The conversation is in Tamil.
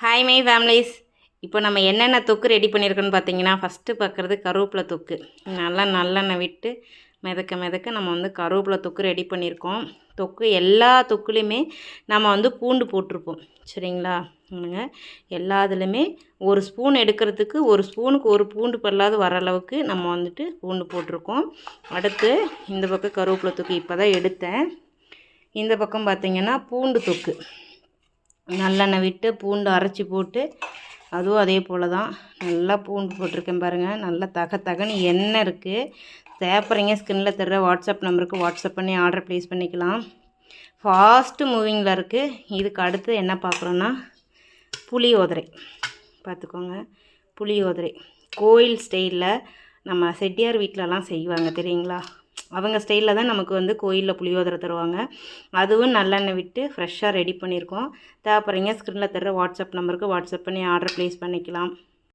Hi my families. இப்போ நம்ம என்னென்ன தொக்கு ரெடி பண்ணியிருக்கோன்னு பார்த்தீங்கன்னா, ஃபஸ்ட்டு பார்க்குறது கருவேப்பிலை தொக்கு. நல்லா நல்லெண்ணெய் விட்டு மிதக்க நம்ம வந்து கருவேப்பிலை தொக்கு ரெடி பண்ணியிருக்கோம். தொக்கு எல்லா தொக்குலேயுமே நம்ம வந்து பூண்டு போட்டிருப்போம். சரிங்களா? எல்லா இதுலேயுமே ஒரு ஸ்பூன் எடுக்கிறதுக்கு ஒரு ஸ்பூனுக்கு ஒரு பூண்டு பல்லாது வர அளவுக்கு நம்ம வந்துட்டு பூண்டு போட்டிருக்கோம். அடுத்து இந்த பக்கம் கருவேப்பிலை தொக்கு இப்போ தான் எடுத்தேன். இந்த பக்கம் பார்த்திங்கன்னா பூண்டு தொக்கு நல்லெண்ணெய் விட்டு பூண்டு அரைச்சி போட்டு அதுவும் அதே போல் தான் நல்லா பூண்டு போட்டிருக்கேன் பாருங்கள். நல்லா தகன்னு எண்ணெய் இருக்குது. தேவைப்படுறீங்க ஸ்கின்னில் தர்ற வாட்ஸ்அப் நம்பருக்கு வாட்ஸ்அப் பண்ணி ஆர்டர் ப்ளேஸ் பண்ணிக்கலாம். ஃபாஸ்ட்டு மூவிங்கில் இருக்குது. இதுக்கு அடுத்து என்ன பார்க்குறோன்னா புளியோதரை பார்த்துக்கோங்க. புளியோதரை கோயில் ஸ்டைலில் நம்ம செட்டியார் வீட்டிலலாம் செய்வாங்க தெரியுங்களா? அவங்க ஸ்டைலில் தான் நமக்கு வந்து கோயிலில் புளியோதரை தருவாங்க. அதுவும் நல்லெண்ணெய் விட்டு ஃப்ரெஷ்ஷாக ரெடி பண்ணியிருக்கோம். தேவைப்படுறீங்க ஸ்க்ரீனில் தர்ற வாட்ஸ்அப் நம்பருக்கு வாட்ஸ்அப் பண்ணி ஆர்டர் ப்ளேஸ் பண்ணிக்கலாம்.